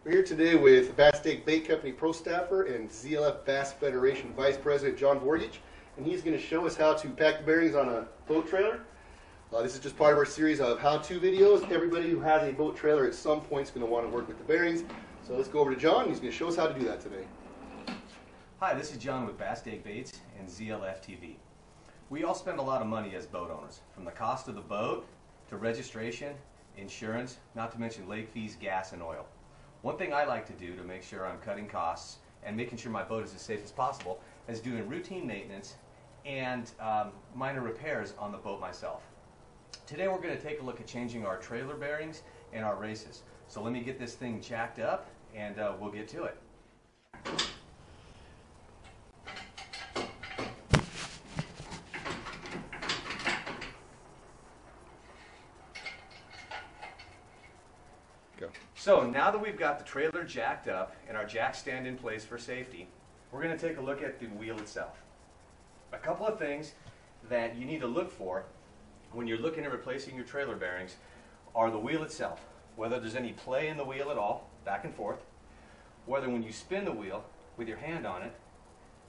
We're here today with Basstaic Bait Company Pro Staffer and ZLF Bass Federation Vice President John Vorgich, and he's going to show us how to pack the bearings on a boat trailer. This is just part of our series of how-to videos. Everybody who has a boat trailer at some point is going to want to work with the bearings. So let's go over to John. He's going to show us how to do that today. Hi, this is John with Basstaic Baits and ZLF TV. We all spend a lot of money as boat owners, from the cost of the boat to registration, insurance, not to mention lake fees, gas, and oil. One thing I like to do to make sure I'm cutting costs and making sure my boat is as safe as possible is doing routine maintenance and minor repairs on the boat myself. Today we're going to take a look at changing our trailer bearings and our races. So let me get this thing jacked up and we'll get to it. Go. So now that we've got the trailer jacked up and our jacks stand in place for safety, we're going to take a look at the wheel itself. A couple of things that you need to look for when you're looking at replacing your trailer bearings are the wheel itself, whether there's any play in the wheel at all, back and forth, whether when you spin the wheel with your hand on it,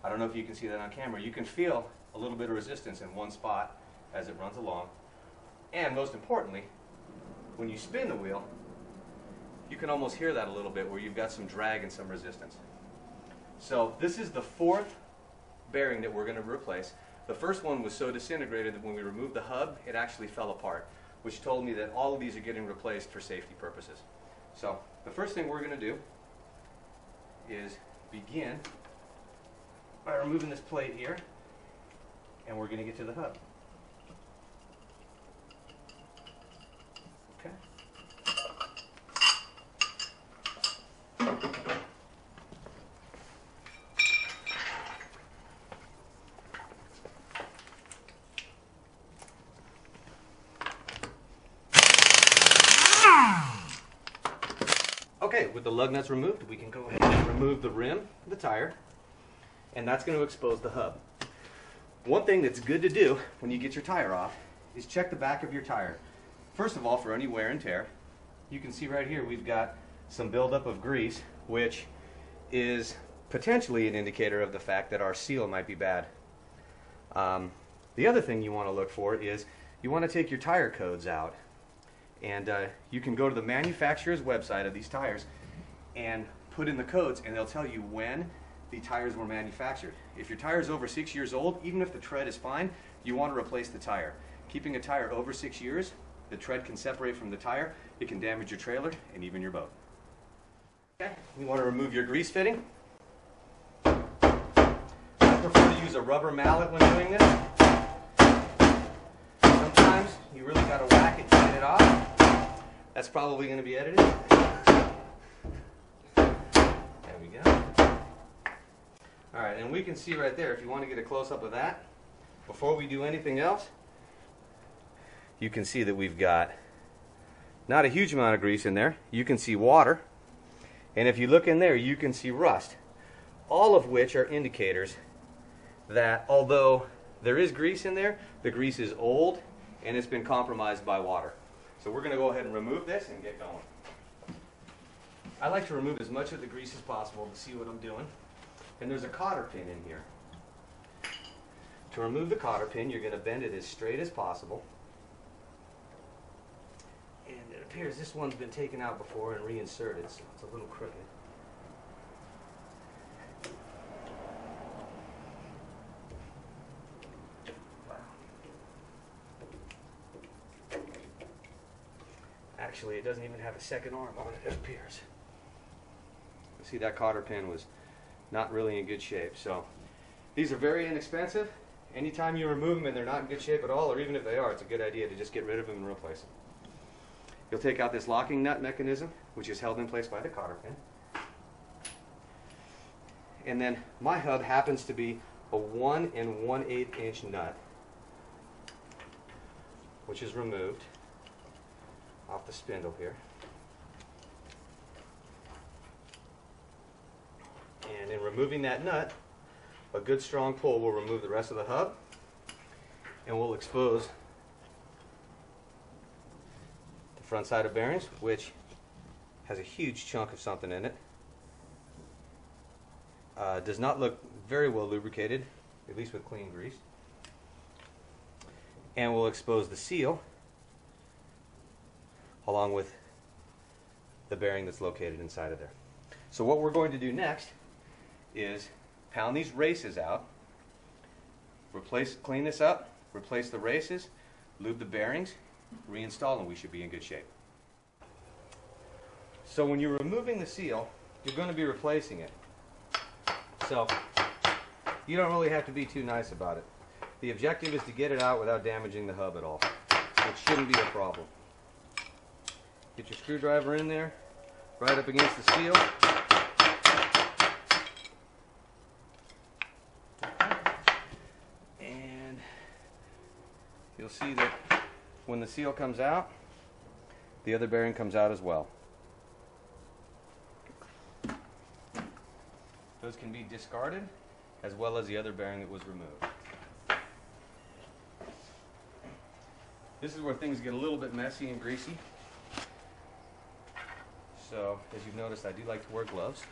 I don't know if you can see that on camera, you can feel a little bit of resistance in one spot as it runs along, and most importantly, when you spin the wheel, you can almost hear that a little bit where you've got some drag and some resistance. So this is the fourth bearing that we're going to replace. The first one was so disintegrated that when we removed the hub, it actually fell apart, which told me that all of these are getting replaced for safety purposes. So the first thing we're going to do is begin by removing this plate here, and we're going to get to the hub. Okay. Okay, with the lug nuts removed, we can go ahead and remove the rim of the tire, and that's going to expose the hub. One thing that's good to do when you get your tire off is check the back of your tire. First of all, for any wear and tear, you can see right here we've got some buildup of grease, which is potentially an indicator of the fact that our seal might be bad. The other thing you want to look for is you want to take your tire codes out. And you can go to the manufacturer's website of these tires and put in the codes, and they'll tell you when the tires were manufactured. If your tire is over 6 years old, even if the tread is fine, you want to replace the tire. Keeping a tire over 6 years, the tread can separate from the tire, it can damage your trailer and even your boat. Okay, you want to remove your grease fitting. I prefer to use a rubber mallet when doing this. Sometimes you really got to whack it to get it off. That's probably going to be edited. There we go. Alright, and we can see right there, if you want to get a close-up of that, before we do anything else, you can see that we've got not a huge amount of grease in there. You can see water, and if you look in there, you can see rust. All of which are indicators that although there is grease in there, the grease is old and it's been compromised by water. So we're going to go ahead and remove this and get going. I like to remove as much of the grease as possible to see what I'm doing. And there's a cotter pin in here. To remove the cotter pin, you're going to bend it as straight as possible. And it appears this one's been taken out before and reinserted, so it's a little crooked. Actually, it doesn't even have a second arm on it, it appears. See, that cotter pin was not really in good shape. So these are very inexpensive. Anytime you remove them and they're not in good shape at all, or even if they are, it's a good idea to just get rid of them and replace them. You'll take out this locking nut mechanism, which is held in place by the cotter pin. And then my hub happens to be a 1 1/8 inch nut, which is removed off the spindle here. And in removing that nut, a good strong pull will remove the rest of the hub and will expose the front side of bearings, which has a huge chunk of something in it. Does not look very well lubricated, at least with clean grease. And we'll expose the seal along with the bearing that's located inside of there. So what we're going to do next is pound these races out, clean this up, replace the races, lube the bearings, reinstall, and we should be in good shape. So when you're removing the seal, you're going to be replacing it. So you don't really have to be too nice about it. The objective is to get it out without damaging the hub at all, which shouldn't be a problem. Get your screwdriver in there, right up against the seal. And you'll see that when the seal comes out, the other bearing comes out as well. Those can be discarded, as well as the other bearing that was removed. This is where things get a little bit messy and greasy. So, as you've noticed, I do like to wear gloves.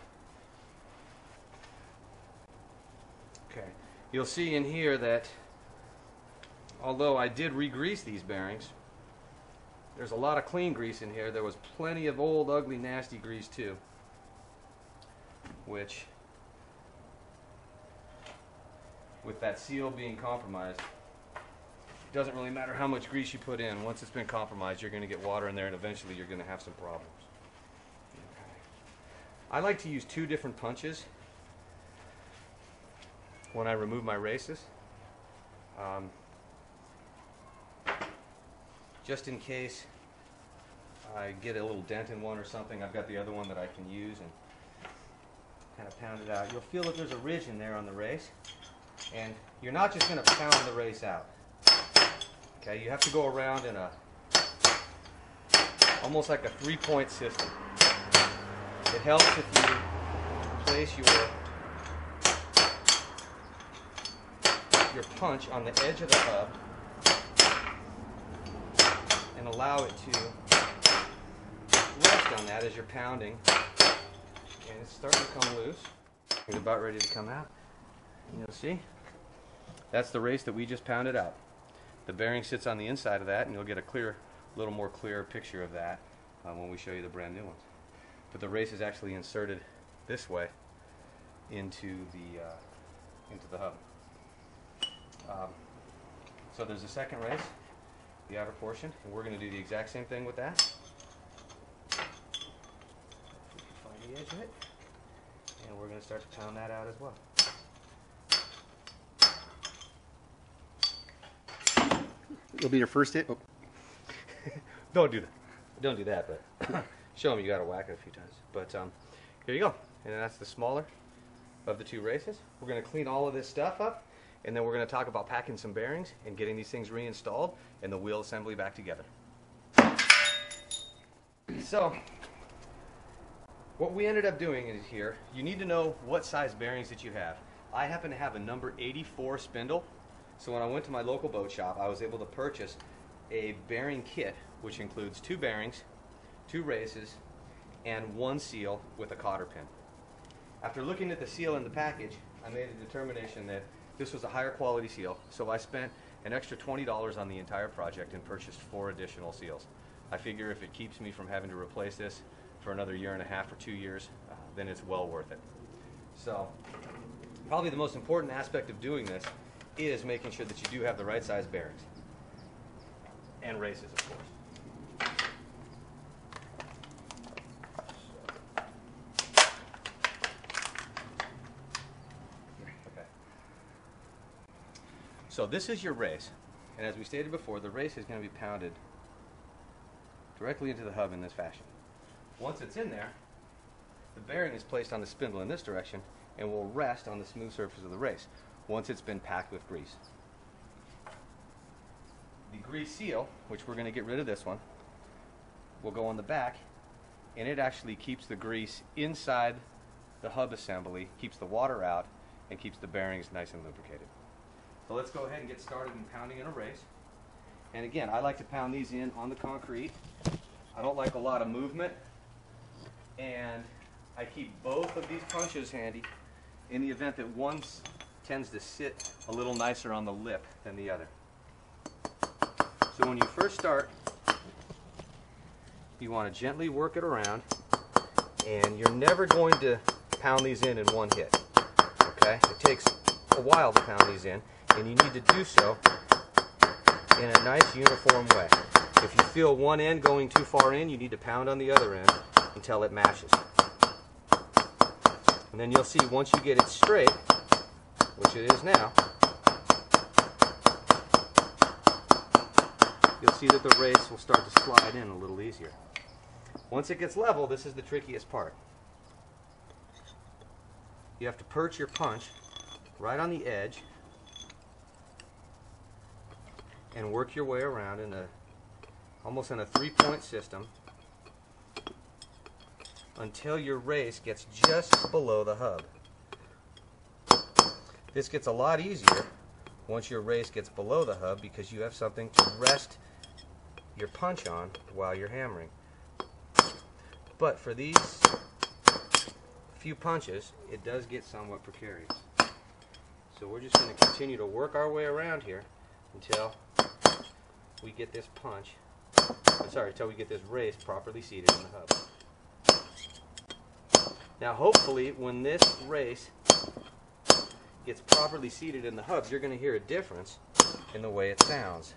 Okay, you'll see in here that although I did re-grease these bearings, there's a lot of clean grease in here. There was plenty of old, ugly, nasty grease too, which, with that seal being compromised, it doesn't really matter how much grease you put in. Once it's been compromised, you're going to get water in there, and eventually you're going to have some problems. Okay. I like to use 2 different punches when I remove my races, just in case I get a little dent in one or something. I've got the other one that I can use and kind of pound it out. You'll feel that there's a ridge in there on the race, and you're not just going to pound the race out. Okay, you have to go around in a almost like a 3-point system. It helps if you place your punch on the edge of the hub and allow it to rest on that as you're pounding, and it's starting to come loose. It's about ready to come out. And you'll see that's the race that we just pounded out. The bearing sits on the inside of that, and you'll get a little more clear picture of that when we show you the brand new ones. But the race is actually inserted this way into the hub. So there's a second race, the outer portion, and we're going to do the exact same thing with that. If we can find the edge of it, and we're going to start to pound that out as well. It'll be your first hit. Oh. Don't do that. Don't do that, but show them you got to whack it a few times. But here you go. And that's the smaller of the 2 races. We're going to clean all of this stuff up, and then we're going to talk about packing some bearings and getting these things reinstalled and the wheel assembly back together. So, what we ended up doing is here, you need to know what size bearings that you have. I happen to have a number 84 spindle. So when I went to my local boat shop, I was able to purchase a bearing kit, which includes 2 bearings, 2 races, and 1 seal with a cotter pin. After looking at the seal in the package, I made a determination that this was a higher quality seal, so I spent an extra $20 on the entire project and purchased 4 additional seals. I figure if it keeps me from having to replace this for another 1.5 or 2 years, then it's well worth it. So, probably the most important aspect of doing this is making sure that you do have the right size bearings and races, of course. Okay. So this is your race, and as we stated before, the race is going to be pounded directly into the hub in this fashion. Once it's in there, the bearing is placed on the spindle in this direction and will rest on the smooth surface of the race once it's been packed with grease. The grease seal, which we're going to get rid of this one, will go on the back, and it actually keeps the grease inside the hub assembly, keeps the water out, and keeps the bearings nice and lubricated. So let's go ahead and get started in pounding in a race. And again, I like to pound these in on the concrete. I don't like a lot of movement and I keep both of these punches handy in the event that one tends to sit a little nicer on the lip than the other. So when you first start, you want to gently work it around, and you're never going to pound these in one hit. Okay? It takes a while to pound these in, and you need to do so in a nice uniform way. If you feel one end going too far in, you need to pound on the other end until it matches. And then you'll see once you get it straight, which it is now, you'll see that the race will start to slide in a little easier. Once it gets level, this is the trickiest part. You have to perch your punch right on the edge and work your way around in almost in a three-point system until your race gets just below the hub. This gets a lot easier once your race gets below the hub because you have something to rest your punch on while you're hammering. But for these few punches, it does get somewhat precarious. So we're just going to continue to work our way around here until we get this punch, until we get this race properly seated in the hub. Now hopefully when this race gets properly seated in the hubs, you're going to hear a difference in the way it sounds.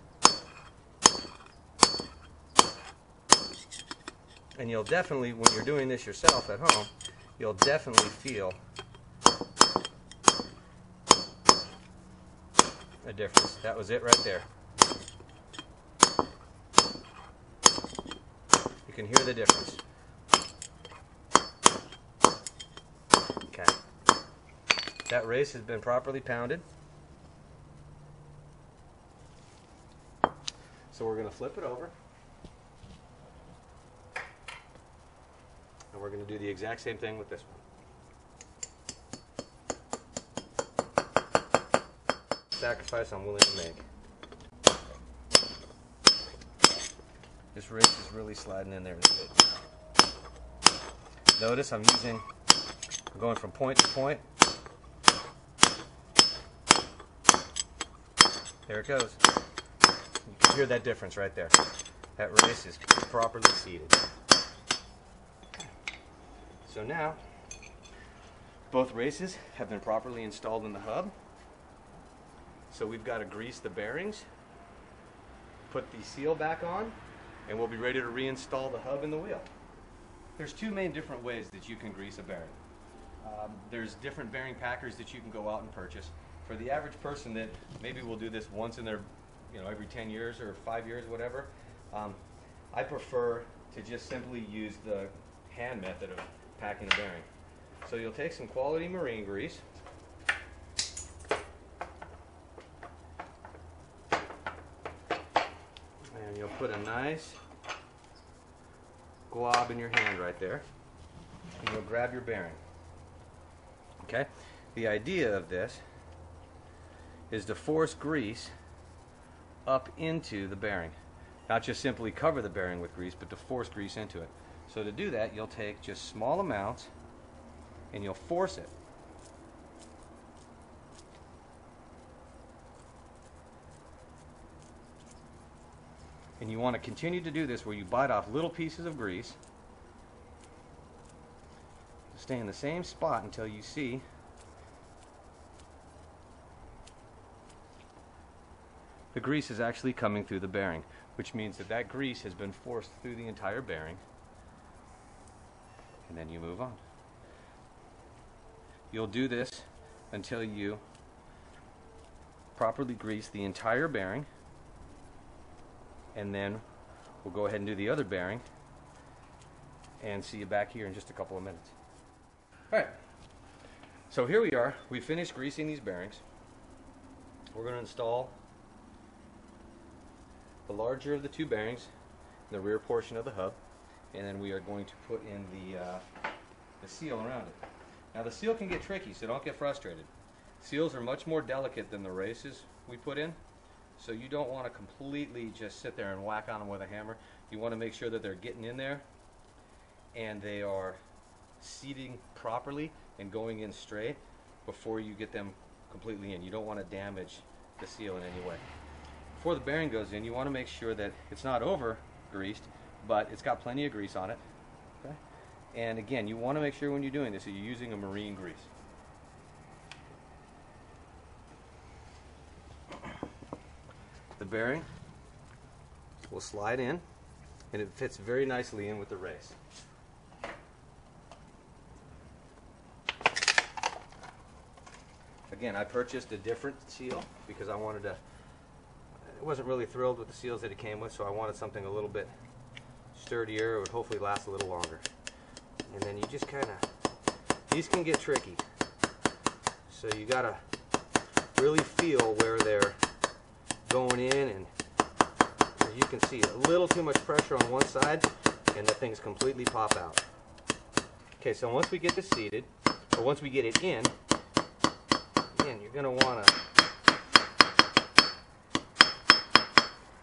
And you'll definitely, when you're doing this yourself at home, you'll definitely feel a difference. That was it right there. You can hear the difference. Okay. That race has been properly pounded. So we're going to flip it over. And we're going to do the exact same thing with this one. Sacrifice I'm willing to make. This race is really sliding in there a bit. Notice I'm going from point to point. There it goes. You can hear that difference right there. That race is properly seated. So now, both races have been properly installed in the hub. So we've got to grease the bearings, put the seal back on, and we'll be ready to reinstall the hub in the wheel. There's two main different ways that you can grease a bearing. There's different bearing packers that you can go out and purchase. For the average person that maybe will do this once in their, every 10 years or 5 years, whatever, I prefer to just simply use the hand method of packing a bearing. So you'll take some quality marine grease, and you'll put a nice glob in your hand right there, and you'll grab your bearing. Okay? The idea of this is to force grease up into the bearing. Not just simply cover the bearing with grease, but to force grease into it. So to do that, you'll take just small amounts and you'll force it. And you want to continue to do this where you bite off little pieces of grease. Stay in the same spot until you see the grease is actually coming through the bearing, which means that that grease has been forced through the entire bearing. And then you move on. You'll do this until you properly grease the entire bearing, and then we'll go ahead and do the other bearing and see you back here in just a couple of minutes. Alright, so here we are. We finished greasing these bearings. We're going to install the larger of the two bearings in the rear portion of the hub, and then we are going to put in the seal around it. Now the seal can get tricky, so don't get frustrated. Seals are much more delicate than the races we put in, so you don't want to completely just sit there and whack on them with a hammer. You want to make sure that they're getting in there and they are seating properly and going in straight before you get them completely in. You don't want to damage the seal in any way. Before the bearing goes in, you want to make sure that it's not over greased, but it's got plenty of grease on it. Okay? And again, you want to make sure when you're doing this that you're using a marine grease. The bearing will slide in, and it fits very nicely in with the race. Again, I purchased a different seal because I wasn't really thrilled with the seals that it came with, so I wanted something a little bit sturdier. It would hopefully last a little longer. And then you just kind of, these can get tricky. So you gotta really feel where they're going in, and as you can see, a little too much pressure on one side and the things completely pop out. Okay, so once we get this seated, or once we get it in, again, you're going to want to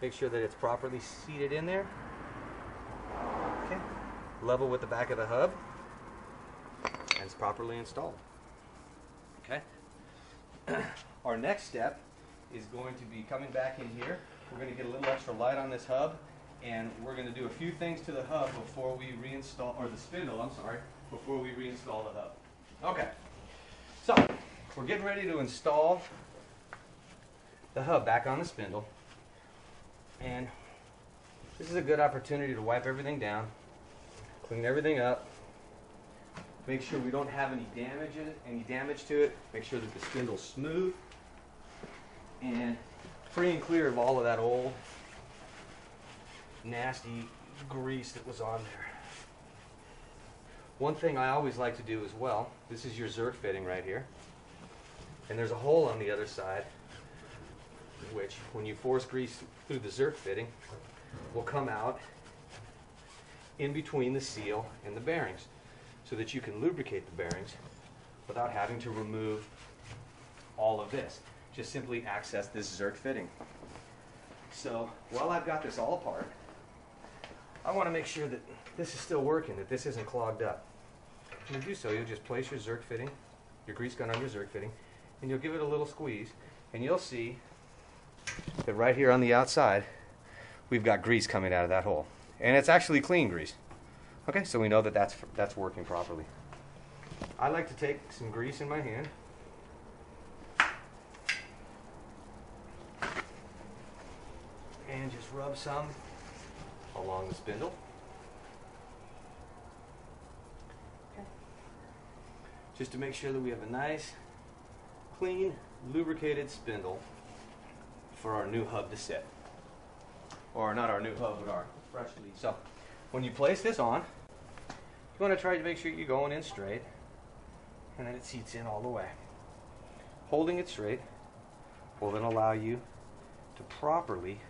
make sure that it's properly seated in there. Okay, level with the back of the hub, and it's properly installed. Okay, our next step is going to be coming back in here. We're going to get a little extra light on this hub, and we're going to do a few things to the hub before we reinstall, or the spindle, I'm sorry, before we reinstall the hub. Okay, so we're getting ready to install the hub back on the spindle, and this is a good opportunity to wipe everything down, clean everything up, make sure we don't have any damage to it, make sure that the spindle's smooth and free and clear of all of that old nasty grease that was on there. One thing I always like to do as well, this is your zerk fitting right here, and there's a hole on the other side which, when you force grease through the zerk fitting, will come out in between the seal and the bearings, so that you can lubricate the bearings without having to remove all of this. Just simply access this zerk fitting. So while I've got this all apart, I want to make sure that this is still working, that this isn't clogged up. And to do so, you'll just place your zerk fitting, your grease gun on your zerk fitting, and you'll give it a little squeeze, and you'll see that right here on the outside, we've got grease coming out of that hole. And it's actually clean grease. Okay, so we know that that's working properly. I like to take some grease in my hand, and just rub some along the spindle. Okay. Just to make sure that we have a nice, clean, lubricated spindle for our new hub to sit. Or not our new hub, but our freshly. So when you place this on, you want to try to make sure you're going in straight, and then it seats in all the way. Holding it straight will then allow you to properly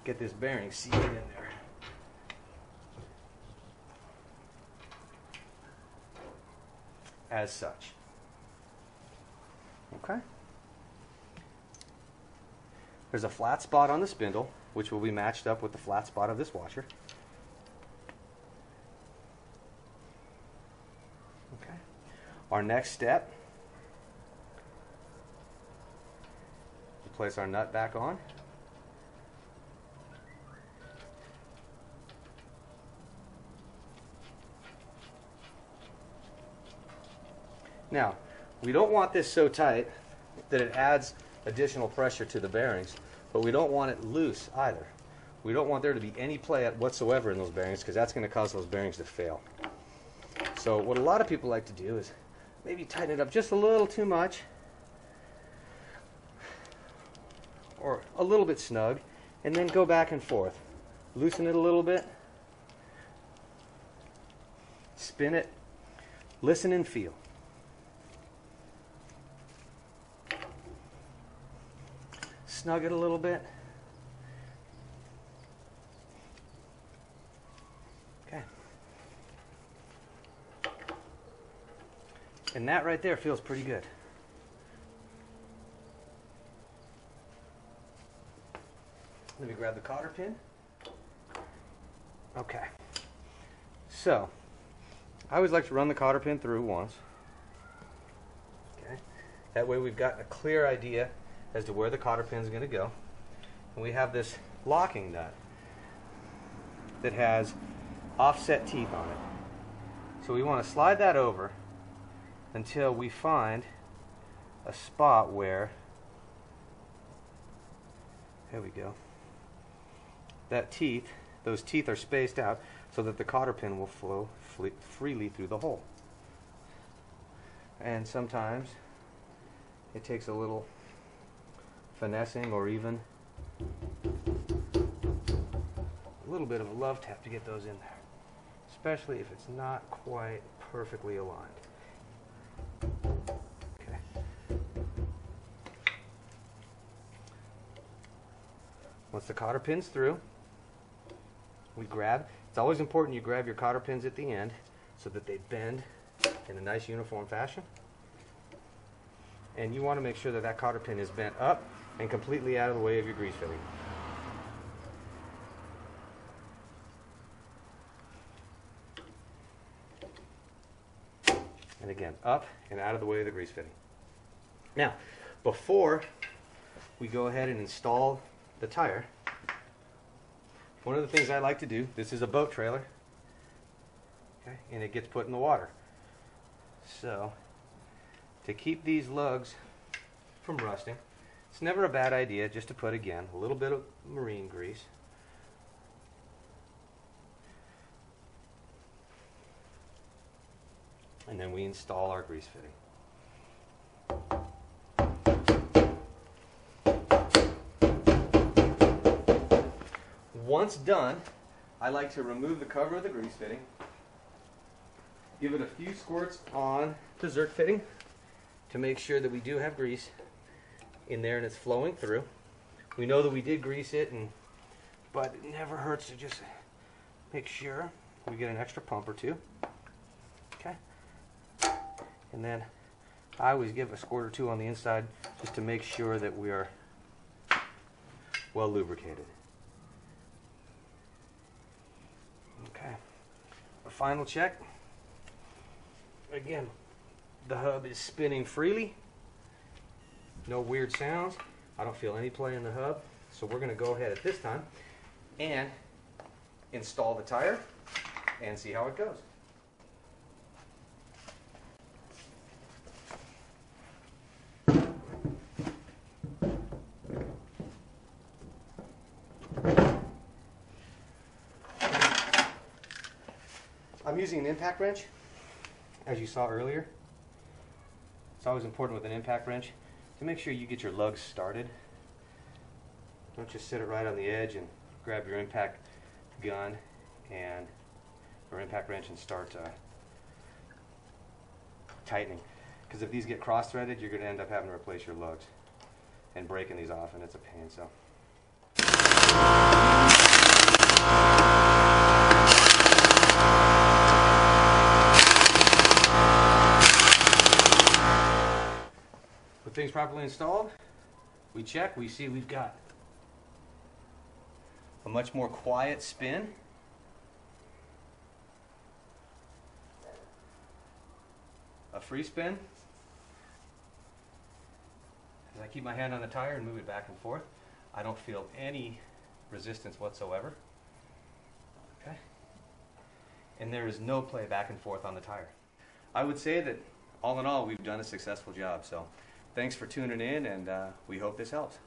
get this bearing seated in there. As such. Okay? There's a flat spot on the spindle, which will be matched up with the flat spot of this washer. Okay. Our next step, we'll place our nut back on. Now, we don't want this so tight that it adds additional pressure to the bearings, but we don't want it loose either. We don't want there to be any play whatsoever in those bearings, because that's going to cause those bearings to fail. So what a lot of people like to do is maybe tighten it up just a little too much, or a little bit snug, and then go back and forth. Loosen it a little bit, spin it, listen and feel. Snug it a little bit. Okay. And that right there feels pretty good. Let me grab the cotter pin. Okay. So, I always like to run the cotter pin through once. Okay. That way we've got a clear idea as to where the cotter pin is going to go. And we have this locking nut that has offset teeth on it. So we want to slide that over until we find a spot where, there we go, those teeth are spaced out so that the cotter pin will flow freely through the hole. And sometimes it takes a little finessing or even a little bit of a love tap to get those in there, especially if it's not quite perfectly aligned. Okay. Once the cotter pin's through, we grab, it's always important you grab your cotter pins at the end so that they bend in a nice uniform fashion. And you want to make sure that that cotter pin is bent up and completely out of the way of your grease fitting. And again, up and out of the way of the grease fitting. Now, before we go ahead and install the tire, one of the things I like to do, this is a boat trailer, okay, and it gets put in the water. So, to keep these lugs from rusting, it's never a bad idea just to put, again, a little bit of marine grease. And then we install our grease fitting. Once done, I like to remove the cover of the grease fitting, give it a few squirts on the Zerk fitting to make sure that we do have grease in there and it's flowing through. We know that we did grease it, but it never hurts to just make sure we get an extra pump or two. Okay. And then I always give a squirt or two on the inside just to make sure that we are well lubricated. Okay. A final check. Again, the hub is spinning freely. No weird sounds. I don't feel any play in the hub. So we're going to go ahead at this time and install the tire and see how it goes. I'm using an impact wrench, as you saw earlier. It's always important with an impact wrench to make sure you get your lugs started. Don't just sit it right on the edge and grab your impact gun or impact wrench and start tightening. Because if these get cross-threaded, you're going to end up having to replace your lugs and breaking these off, and it's a pain. So. With things properly installed, we check, we see we've got a much more quiet spin. A free spin. As I keep my hand on the tire and move it back and forth, I don't feel any resistance whatsoever. Okay. And there is no play back and forth on the tire. I would say that all in all, we've done a successful job. So thanks for tuning in, and we hope this helps.